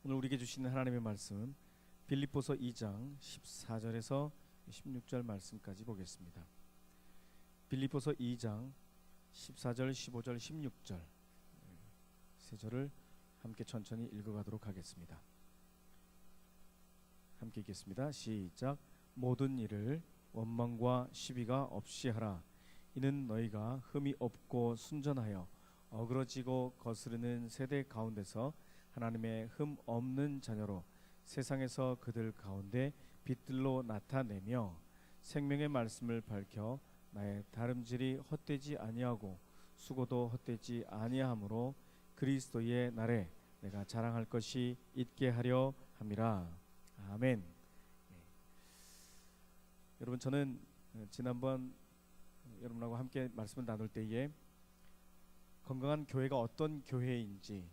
오늘 우리에게 주시는 하나님의 말씀은 빌립보서 2장 14절에서 16절 말씀까지 보겠습니다. 빌립보서 2장 14절, 15절, 16절 세 절을 함께 천천히 읽어가도록 하겠습니다. 함께 읽겠습니다. 시작. 모든 일을 원망과 시비가 없이 하라. 이는 너희가 흠이 없고 순전하여 어그러지고 거스르는 세대 가운데서 하나님의 흠 없는 자녀로 세상에서 그들 가운데 빛들로 나타내며 생명의 말씀을 밝혀 나의 다름질이 헛되지 아니하고 수고도 헛되지 아니하므로 그리스도의 날에 내가 자랑할 것이 있게 하려 함이라. 아멘. 여러분, 저는 지난번 여러분하고 함께 말씀을 나눌 때에 건강한 교회가 어떤 교회인지,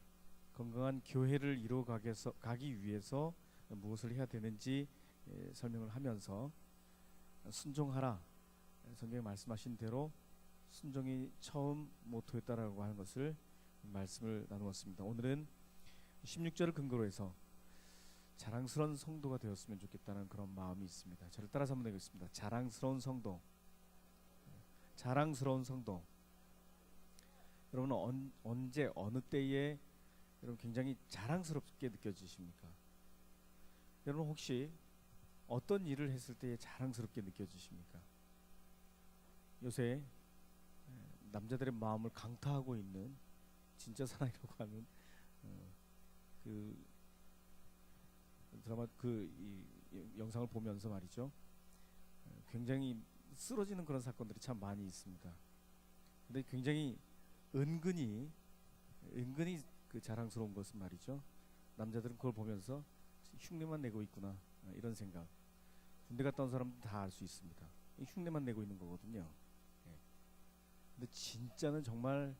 건강한 교회를 이루어가기 위해서 무엇을 해야 되는지 설명을 하면서 순종하라, 성경에 말씀하신 대로 순종이 처음 모토였다라고 하는 것을 말씀을 나누었습니다. 오늘은 16절을 근거로 해서 자랑스러운 성도가 되었으면 좋겠다는 그런 마음이 있습니다. 저를 따라서 한번 해보겠습니다. 자랑스러운 성도. 자랑스러운 성도. 여러분은 언제 어느 때에 여러분 굉장히 자랑스럽게 느껴지십니까? 여러분 혹시 어떤 일을 했을 때에 자랑스럽게 느껴지십니까? 요새 남자들의 마음을 강타하고 있는 진짜 사나이라고 하는 그 드라마 이 영상을 보면서 말이죠, 굉장히 쓰러지는 그런 사건들이 참 많이 있습니다. 근데 굉장히 은근히 그 자랑스러운 것은 말이죠, 남자들은 그걸 보면서 흉내만 내고 있구나, 이런 생각. 군대 갔다 온 사람도 다 알 수 있습니다. 흉내만 내고 있는 거거든요. 근데 진짜는 정말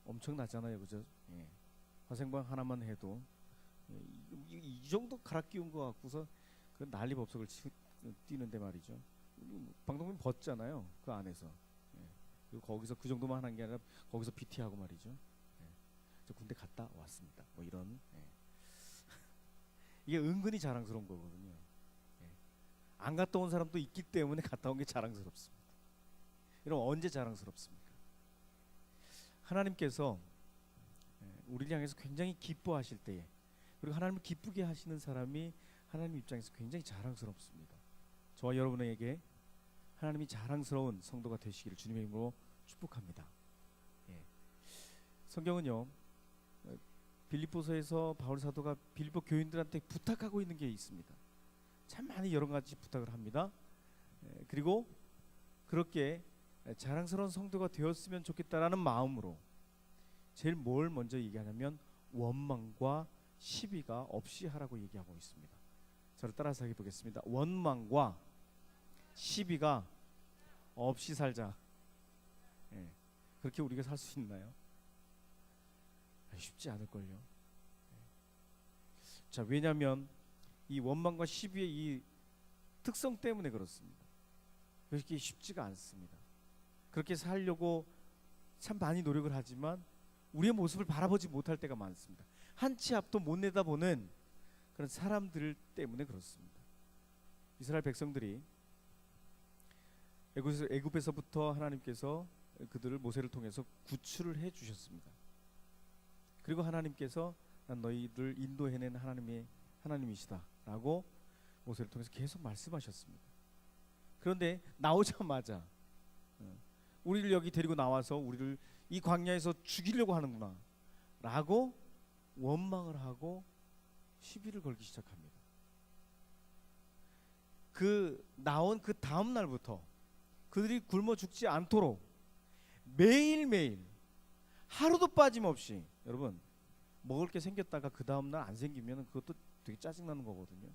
엄청나잖아요, 그죠? 화생방 하나만 해도 이 정도 갈아 끼운 거 갖고서 그 난리법석을 뛰는데 말이죠. 방독면 벗잖아요, 그 안에서. 그리고 거기서 그 정도만 하는 게 아니라 거기서 PT하고 말이죠. 저 군대 갔다 왔습니다, 뭐 이런. 이게 은근히 자랑스러운 거거든요. 안 갔다 온 사람도 있기 때문에 갔다 온 게 자랑스럽습니다. 여러분, 언제 자랑스럽습니까? 하나님께서 우리를 향해서 굉장히 기뻐하실 때에, 그리고 하나님을 기쁘게 하시는 사람이 하나님 입장에서 굉장히 자랑스럽습니다. 저와 여러분에게 하나님이 자랑스러운 성도가 되시기를 주님의 이름으로 축복합니다. 성경은요, 빌립보서에서 바울 사도가 빌립보 교인들한테 부탁하고 있는 게 있습니다. 참 많이 여러 가지 부탁을 합니다. 그리고 그렇게 자랑스러운 성도가 되었으면 좋겠다라는 마음으로 제일 뭘 먼저 얘기하냐면 원망과 시비가 없이 하라고 얘기하고 있습니다. 저를 따라서 해보겠습니다. 원망과 시비가 없이 살자. 그렇게 우리가 살 수 있나요? 쉽지 않을걸요. 자, 왜냐하면 이 원망과 시비의 이 특성 때문에 그렇습니다. 그렇게 쉽지가 않습니다. 그렇게 살려고 참 많이 노력을 하지만 우리의 모습을 바라보지 못할 때가 많습니다. 한 치 앞도 못 내다보는 그런 사람들 때문에 그렇습니다. 이스라엘 백성들이 애굽에서부터 하나님께서 그들을 모세를 통해서 구출을 해 주셨습니다. 그리고 하나님께서 난 너희들 인도해낸 하나님이시다라고 모세를 통해서 계속 말씀하셨습니다. 그런데 나오자마자 우리를 여기 데리고 나와서 우리를 이 광야에서 죽이려고 하는구나 라고 원망을 하고 시비를 걸기 시작합니다. 그 나온 그 다음 날부터 그들이 굶어 죽지 않도록 매일매일 하루도 빠짐없이, 여러분, 먹을 게 생겼다가 그 다음 날 안 생기면 그것도 되게 짜증나는 거거든요.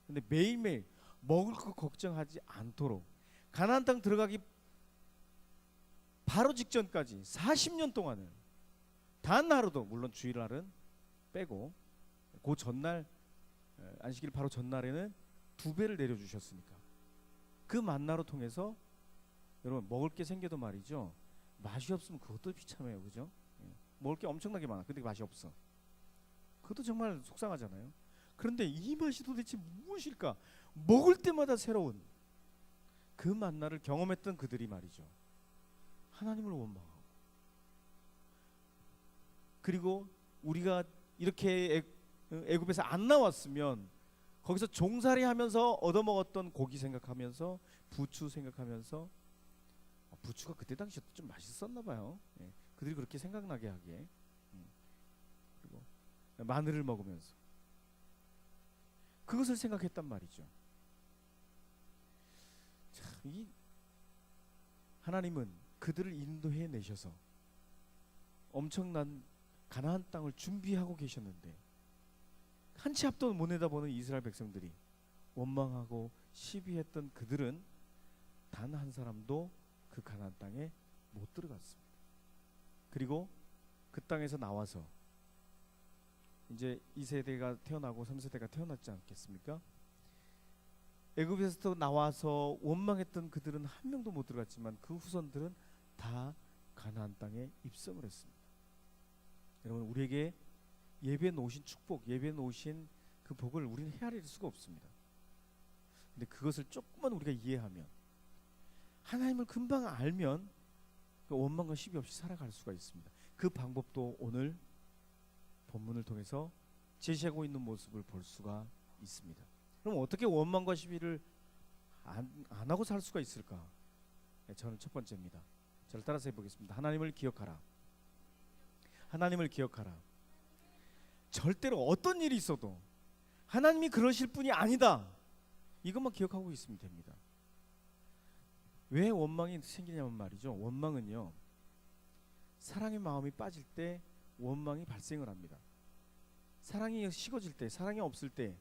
근데 매일매일 먹을 거 걱정하지 않도록 가나안 땅 들어가기 바로 직전까지 40년 동안은 단 하루도, 물론 주일날은 빼고 그 전날, 안식일 바로 전날에는 2배를 내려주셨으니까 그 만나로 통해서 여러분 먹을 게 생겨도 말이죠, 맛이 없으면 그것도 비참해요, 그죠? 먹을 게 엄청나게 많아. 근데 맛이 없어. 그것도 정말 속상하잖아요. 그런데 이 맛이 도대체 무엇일까? 먹을 때마다 새로운 그 만나를 경험했던 그들이 말이죠, 하나님을 원망하고, 그리고 우리가 이렇게 애굽에서 안 나왔으면 거기서 종살이 하면서 얻어먹었던 고기 생각하면서, 부추 생각하면서, 부추가 그때 당시에 좀 맛있었나 봐요. 예, 그들이 그렇게 생각나게 하기에. 그리고 마늘을 먹으면서 그것을 생각했단 말이죠. 자, 이 하나님은 그들을 인도해 내셔서 엄청난 가나안 땅을 준비하고 계셨는데, 한치 앞도 못 내다보는 이스라엘 백성들이 원망하고 시비했던 그들은 단 한 사람도 그 가나안 땅에 못 들어갔습니다. 그리고 그 땅에서 나와서 이제 2세대가 태어나고 3세대가 태어났지 않겠습니까? 애굽에서 나와서 원망했던 그들은 한 명도 못 들어갔지만 그 후손들은 다 가나안 땅에 입성을 했습니다. 여러분, 우리에게 예배에 놓으신 축복, 예배에 놓으신 그 복을 우리는 헤아릴 수가 없습니다. 근데 그것을 조금만 우리가 이해하면, 하나님을 금방 알면 그 원망과 시비 없이 살아갈 수가 있습니다. 그 방법도 오늘 본문을 통해서 제시하고 있는 모습을 볼 수가 있습니다. 그럼 어떻게 원망과 시비를 안 하고 살 수가 있을까? 네, 저는 첫 번째입니다. 저를 따라서 해보겠습니다. 하나님을 기억하라. 하나님을 기억하라. 절대로 어떤 일이 있어도 하나님이 그러실 분이 아니다, 이것만 기억하고 있으면 됩니다. 왜 원망이 생기냐면 말이죠, 원망은요, 사랑의 마음이 빠질 때 원망이 발생을 합니다. 사랑이 식어질 때, 사랑이 없을 때,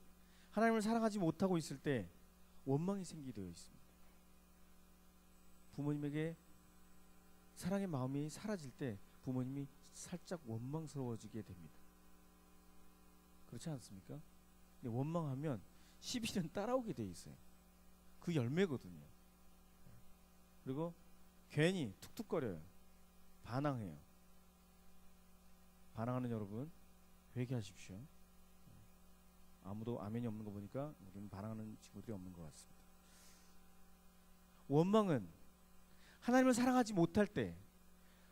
하나님을 사랑하지 못하고 있을 때 원망이 생기게 되어 있습니다. 부모님에게 사랑의 마음이 사라질 때 부모님이 살짝 원망스러워지게 됩니다. 그렇지 않습니까? 근데 원망하면 시비는 따라오게 돼 있어요. 그 열매거든요. 그리고 괜히 툭툭거려요. 반항해요. 반항하는 여러분 회개하십시오. 아무도 아멘이 없는 거 보니까 우리는 반항하는 친구들이 없는 것 같습니다. 원망은 하나님을 사랑하지 못할 때,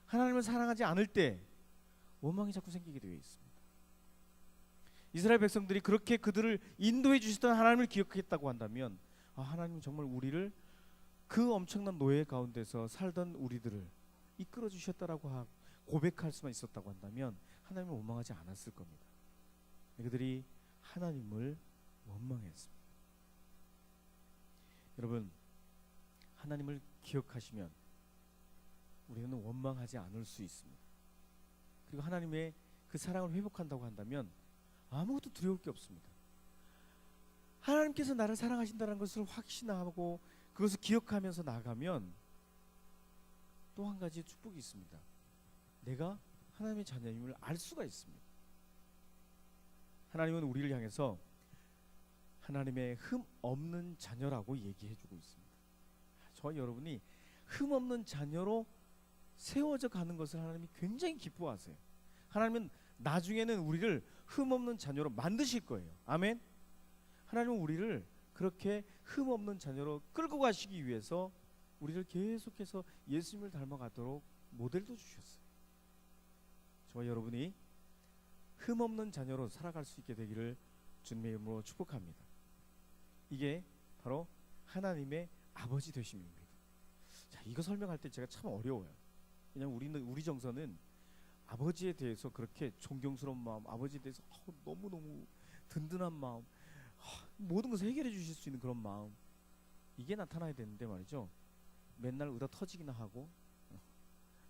하나님을 사랑하지 않을 때 원망이 자꾸 생기게 되어 있습니다. 이스라엘 백성들이 그렇게 그들을 인도해 주시던 하나님을 기억했다고 한다면, 하나님은 정말 우리를 그 엄청난 노예 가운데서 살던 우리들을 이끌어 주셨다라고 고백할 수만 있었다고 한다면 하나님을 원망하지 않았을 겁니다. 그들이 하나님을 원망했습니다. 여러분, 하나님을 기억하시면 우리는 원망하지 않을 수 있습니다. 그리고 하나님의 그 사랑을 회복한다고 한다면 아무것도 두려울 게 없습니다. 하나님께서 나를 사랑하신다는 것을 확신하고 그것을 기억하면서 나가면 또 한 가지 축복이 있습니다. 내가 하나님의 자녀임을 알 수가 있습니다. 하나님은 우리를 향해서 하나님의 흠 없는 자녀라고 얘기해주고 있습니다. 저와 여러분이 흠 없는 자녀로 세워져 가는 것을 하나님이 굉장히 기뻐하세요. 하나님은 나중에는 우리를 흠 없는 자녀로 만드실 거예요. 아멘. 하나님은 우리를 그렇게 흠 없는 자녀로 끌고 가시기 위해서 우리를 계속해서 예수님을 닮아가도록 모델도 주셨어요. 저와 여러분이 흠 없는 자녀로 살아갈 수 있게 되기를 주님의 이름으로 축복합니다. 이게 바로 하나님의 아버지 되심입니다. 자, 이거 설명할 때 제가 참 어려워요. 왜냐하면 우리 정서는 아버지에 대해서 그렇게 존경스러운 마음, 아버지에 대해서 너무너무 든든한 마음, 모든 것을 해결해 주실 수 있는 그런 마음, 이게 나타나야 되는데 말이죠, 맨날 의다 터지기나 하고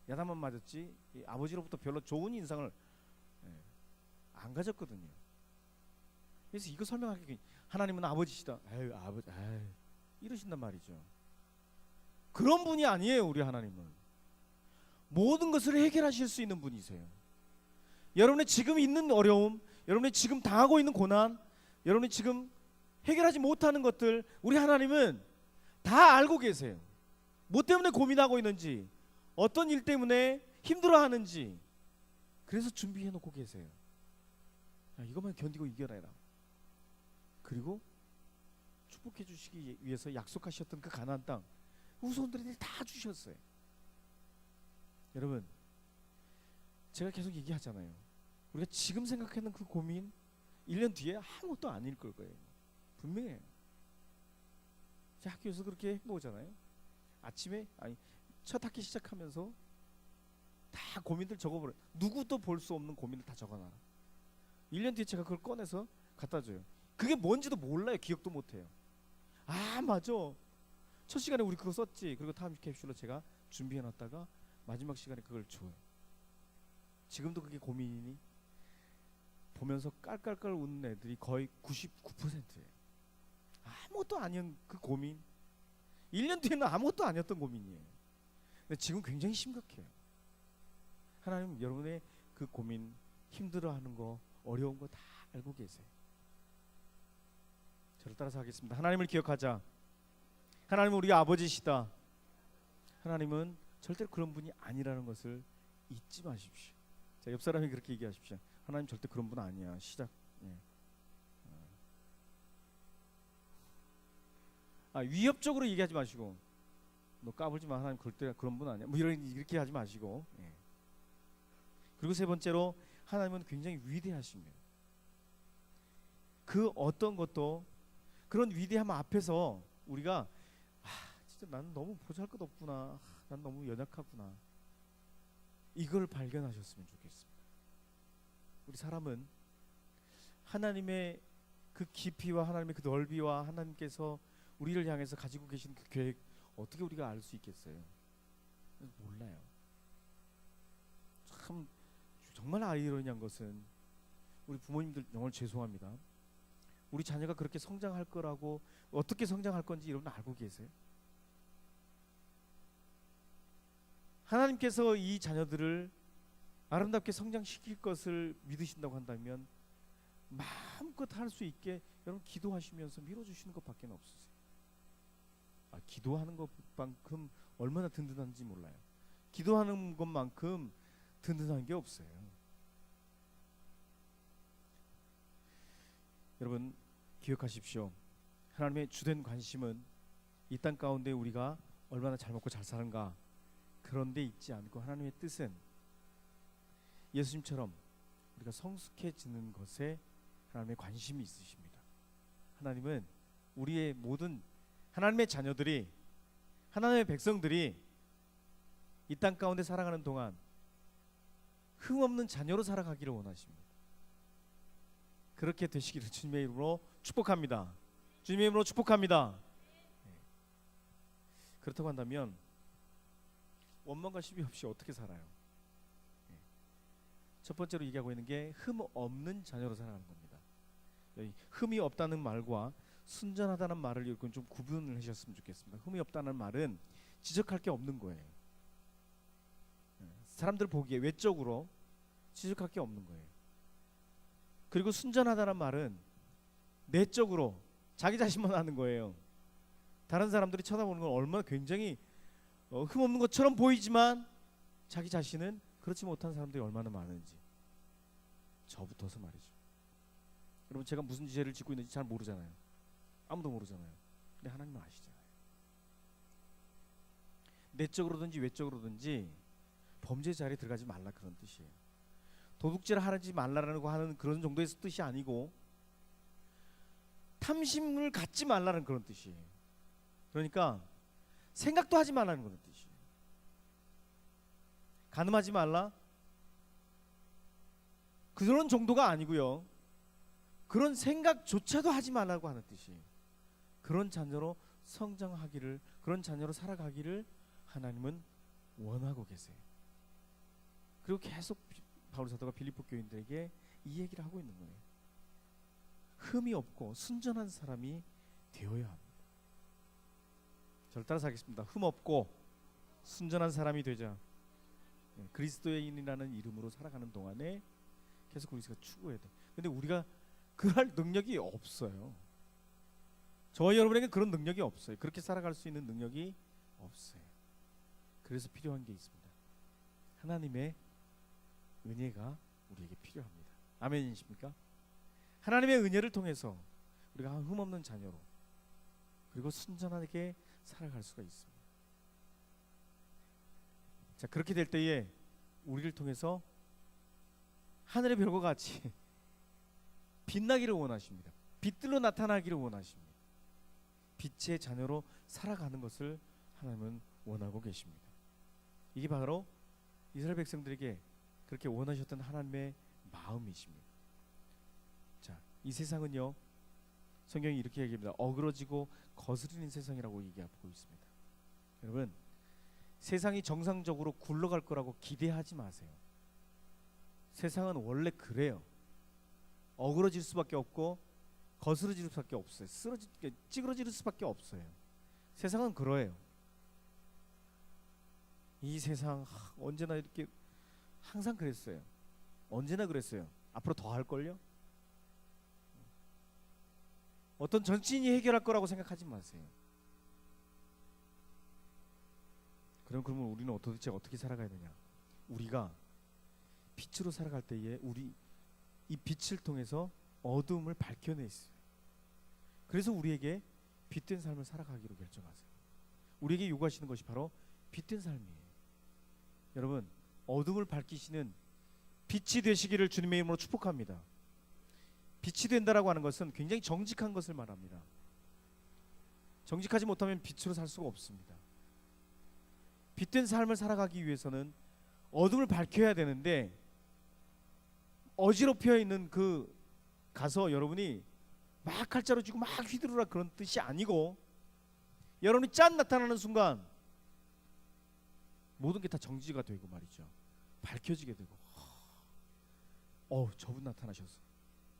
야단만 맞았지 아버지로부터 별로 좋은 인상을 안 가졌거든요. 그래서 이거 설명하기, 하나님은 아버지시다, 아버지, 이러신단 말이죠. 그런 분이 아니에요. 우리 하나님은 모든 것을 해결하실 수 있는 분이세요. 여러분의 지금 있는 어려움, 여러분의 지금 당하고 있는 고난, 여러분이 지금 해결하지 못하는 것들, 우리 하나님은 다 알고 계세요. 뭐 때문에 고민하고 있는지, 어떤 일 때문에 힘들어하는지, 그래서 준비해 놓고 계세요. 야, 이것만 견디고 이겨내라. 그리고 축복해 주시기 위해서 약속하셨던 그 가나안 땅 후손들이 다 주셨어요. 여러분, 제가 계속 얘기하잖아요. 우리가 지금 생각하는 그 고민 1년 뒤에 아무것도 아닐 거예요. 분명해요. 제 학교에서 그렇게 해보잖아요. 아침에 첫 학기 시작하면서 다 고민들 적어버려. 누구도 볼 수 없는 고민을 다 적어놔라. 1년 뒤에 제가 그걸 꺼내서 갖다 줘요. 그게 뭔지도 몰라요. 기억도 못해요. 아, 맞아, 첫 시간에 우리 그거 썼지. 그리고 타임 캡슐로 제가 준비해놨다가 마지막 시간에 그걸 줘요. 지금도 그게 고민이니? 보면서 깔깔깔 웃는 애들이 거의 99%예요. 아무것도 아닌 그 고민, 1년 뒤에는 아무것도 아니었던 고민이에요. 근데 지금 굉장히 심각해요. 하나님 여러분의 그 고민, 힘들어하는 거, 어려운 거 다 알고 계세요. 저를 따라서 하겠습니다. 하나님을 기억하자. 하나님은 우리 아버지시다. 하나님은 절대로 그런 분이 아니라는 것을 잊지 마십시오. 자, 옆 사람이 그렇게 얘기하십시오. 하나님 절대 그런 분 아니야. 시작. 예. 위협적으로 얘기하지 마시고, 너 까불지 마. 하나님 절대 그런 분 아니야. 뭐 이렇게 하지 마시고. 예. 그리고 세 번째로, 하나님은 굉장히 위대하십니다. 그 어떤 것도 그런 위대함 앞에서 우리가 진짜 나는 너무 보잘것없구나, 난 너무 연약하구나, 이걸 발견하셨으면 좋겠습니다. 우리 사람은 하나님의 그 깊이와 하나님의 그 넓이와 하나님께서 우리를 향해서 가지고 계신 그 계획, 어떻게 우리가 알 수 있겠어요? 몰라요. 참 정말 아이러니한 것은, 우리 부모님들 정말 죄송합니다. 우리 자녀가 그렇게 성장할 거라고, 어떻게 성장할 건지 여러분 알고 계세요? 하나님께서 이 자녀들을 아름답게 성장시킬 것을 믿으신다고 한다면 마음껏 할 수 있게 여러분 기도하시면서 밀어주시는 것밖에 없으세요. 기도하는 것만큼 얼마나 든든한지 몰라요. 기도하는 것만큼 든든한 게 없어요. 여러분 기억하십시오. 하나님의 주된 관심은 이 땅 가운데 우리가 얼마나 잘 먹고 잘 사는가, 그런 데 있지 않고, 하나님의 뜻은 예수님처럼 우리가 성숙해지는 것에 하나님의 관심이 있으십니다. 하나님은 우리의 모든 하나님의 자녀들이, 하나님의 백성들이 이 땅 가운데 살아가는 동안 흠없는 자녀로 살아가기를 원하십니다. 그렇게 되시기를 주님의 이름으로 축복합니다. 주님의 이름으로 축복합니다. 그렇다고 한다면 원망과 시비 없이 어떻게 살아요? 첫 번째로 얘기하고 있는 게 흠 없는 자녀로 살아가는 겁니다. 여기 흠이 없다는 말과 순전하다는 말을 이렇게 좀 구분을 하셨으면 좋겠습니다. 흠이 없다는 말은 지적할 게 없는 거예요. 사람들 보기에 외적으로 지적할 게 없는 거예요. 그리고 순전하다는 말은 내적으로 자기 자신만 하는 거예요. 다른 사람들이 쳐다보는 건 얼마나 굉장히 흠없는 것처럼 보이지만 자기 자신은 그렇지 못한 사람들이 얼마나 많은지, 저부터서 말이죠. 여러분, 제가 무슨 죄를 짓고 있는지 잘 모르잖아요. 아무도 모르잖아요. 근데 하나님은 아시잖아요. 내적으로든지 외적으로든지 범죄 자리에 들어가지 말라, 그런 뜻이에요. 도둑질을 하지 말라라고 하는 그런 정도의 뜻이 아니고, 탐심을 갖지 말라는 그런 뜻이에요. 그러니까 생각도 하지 말라는 그런 뜻이에요. 간음하지 말라, 그런 정도가 아니고요. 그런 생각조차도 하지 말라고 하는 뜻이에요. 그런 자녀로 성장하기를, 그런 자녀로 살아가기를 하나님은 원하고 계세요. 그리고 계속 바울 사도가 빌립보 교인들에게 이 얘기를 하고 있는 거예요. 흠이 없고 순전한 사람이 되어야 합니다. 저를 따라서 하겠습니다. 흠 없고 순전한 사람이 되자. 그리스도인이라는 이름으로 살아가는 동안에 계속 우리가 추구해야 돼. 근데 우리가 그럴 능력이 없어요. 저와 여러분에게 그런 능력이 없어요. 그렇게 살아갈 수 있는 능력이 없어요. 그래서 필요한 게 있습니다. 하나님의 은혜가 우리에게 필요합니다. 아멘이십니까? 하나님의 은혜를 통해서 우리가 흠없는 자녀로 그리고 순전하게 살아갈 수가 있습니다. 자, 그렇게 될 때에 우리를 통해서 하늘의 별과 같이 빛나기를 원하십니다. 빛들로 나타나기를 원하십니다. 빛의 자녀로 살아가는 것을 하나님은 원하고 계십니다. 이게 바로 이스라엘 백성들에게 그렇게 원하셨던 하나님의 마음이십니다. 자, 이 세상은요, 성경이 이렇게 얘기합니다. 어그러지고 거스르는 세상이라고 얘기하고 있습니다. 여러분, 세상이 정상적으로 굴러갈 거라고 기대하지 마세요. 세상은 원래 그래요. 어그러질 수밖에 없고 거스러질 수밖에 없어요. 찌그러질 수밖에 없어요. 세상은 그러해요. 이 세상 언제나 이렇게 항상 그랬어요. 언제나 그랬어요. 앞으로 더 할걸요? 어떤 정치인이 해결할 거라고 생각하지 마세요. 그러면 우리는 도대체 어떻게 살아가야 되냐? 우리가 빛으로 살아갈 때에 우리 이 빛을 통해서 어둠을 밝혀냈어요. 그래서 우리에게 빛된 삶을 살아가기로 결정하세요. 우리에게 요구하시는 것이 바로 빛된 삶이에요. 여러분, 어둠을 밝히시는 빛이 되시기를 주님의 이름으로 축복합니다. 빛이 된다라고 하는 것은 굉장히 정직한 것을 말합니다. 정직하지 못하면 빛으로 살 수가 없습니다. 빛된 삶을 살아가기 위해서는 어둠을 밝혀야 되는데 어지럽혀 있는 그 가서 여러분이 막 칼자루 쥐고 막 휘두르라 그런 뜻이 아니고 여러분이 짠 나타나는 순간 모든 게 다 정지가 되고 말이죠. 밝혀지게 되고 저분 나타나셨어.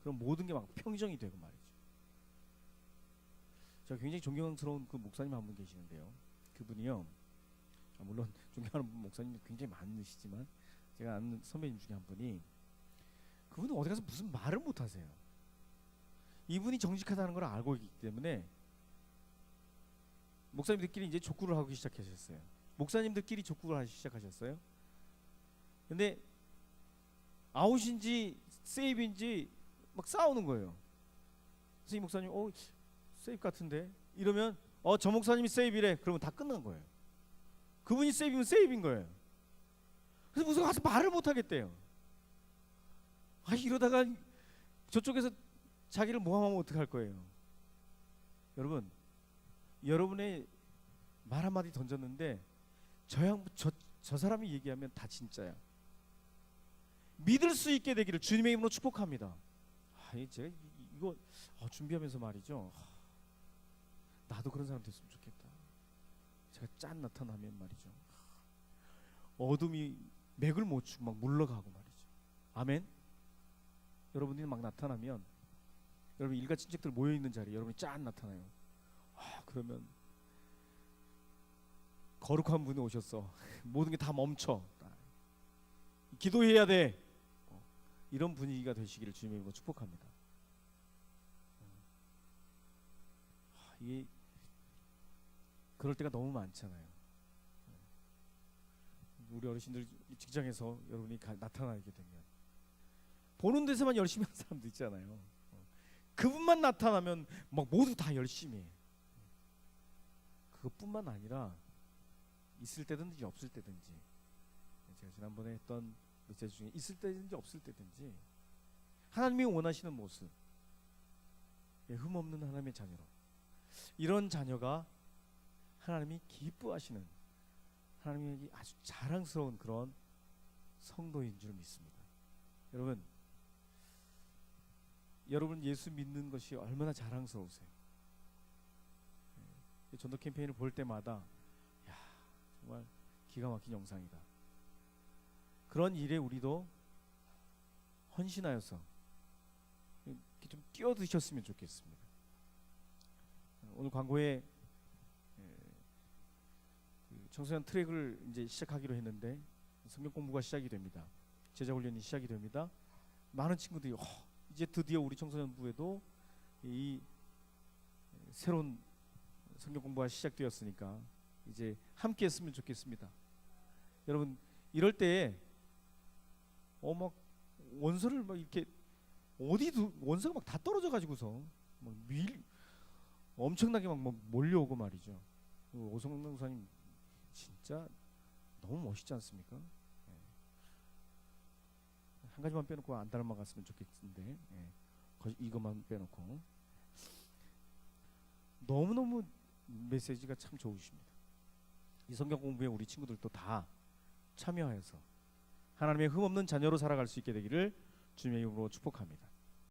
그럼 모든 게 막 평정이 되고 말이죠. 제가 굉장히 존경스러운 그 목사님 한 분 계시는데요. 그분이요, 물론 존경하는 목사님이 굉장히 많으시지만 제가 아는 선배님 중에 한 분이, 그분은 어디 가서 무슨 말을 못 하세요. 이분이 정직하다는 걸 알고 있기 때문에 목사님들끼리 이제 족구를 하기 시작하셨어요. 목사님들끼리 족구를 하기 시작하셨어요. 근데 아웃인지 세이브인지 막 싸우는 거예요. 그래서 이 목사님 세이브 같은데 이러면 저 목사님이 세이브래. 그러면 다 끝난 거예요. 그분이 세이브면 세이브인 거예요. 그래서 무슨 가서 말을 못 하겠대요. 이러다가 저쪽에서 자기를 모함하면 어떡할 거예요. 여러분, 여러분의 말 한마디 던졌는데 저 사람이 얘기하면 다 진짜야. 믿을 수 있게 되기를 주님의 이름으로 축복합니다. 제가 이거 준비하면서 말이죠. 나도 그런 사람 됐으면 좋겠다. 제가 짠 나타나면 말이죠. 어둠이 맥을 못 추고 막 물러가고 말이죠. 아멘. 여러분이 막 나타나면 여러분 일가 친척들 모여 있는 자리에 여러분이 짠 나타나요. 그러면 거룩한 분이 오셨어. 모든 게 다 멈춰. 기도해야 돼. 이런 분위기가 되시기를 주님의 이름으로 축복합니다. 이게 그럴 때가 너무 많잖아요. 우리 어르신들 직장에서 여러분이 나타나게 되면 보는 데서만 열심히 하는 사람도 있잖아요. 그분만 나타나면 막 모두 다 열심히 해. 그것뿐만 아니라 있을 때든지 없을 때든지, 제가 지난번에 했던 메시지 중에 있을 때든지 없을 때든지 하나님이 원하시는 모습, 흠없는 하나님의 자녀로, 이런 자녀가 하나님이 기뻐하시는, 하나님에게 아주 자랑스러운 그런 성도인 줄 믿습니다. 여러분 예수 믿는 것이 얼마나 자랑스러우세요. 전도 캠페인을 볼 때마다 정말 기가 막힌 영상이다. 그런 일에 우리도 헌신하여서 이렇게 좀 뛰어드셨으면 좋겠습니다. 오늘 광고에 청소년 트랙을 이제 시작하기로 했는데 성경 공부가 시작이 됩니다. 제자 훈련이 시작이 됩니다. 많은 친구들이 이제 드디어 우리 청소년부에도 이 새로운 성경 공부가 시작되었으니까 이제 함께 했으면 좋겠습니다. 여러분 이럴 때에 막 원서를 막 이렇게 어디도 원서가 막 다 떨어져 가지고서 막 엄청나게 막 몰려오고 말이죠. 오성록 목사님 진짜 너무 멋있지 않습니까? 예. 한 가지만 빼놓고 안 닮아갔으면 좋겠는데 예. 이것만 빼놓고 너무너무 메시지가 참 좋으십니다. 이 성경 공부에 우리 친구들도 다 참여해서 하나님의 흠없는 자녀로 살아갈 수 있게 되기를 주님의 이름으로 축복합니다.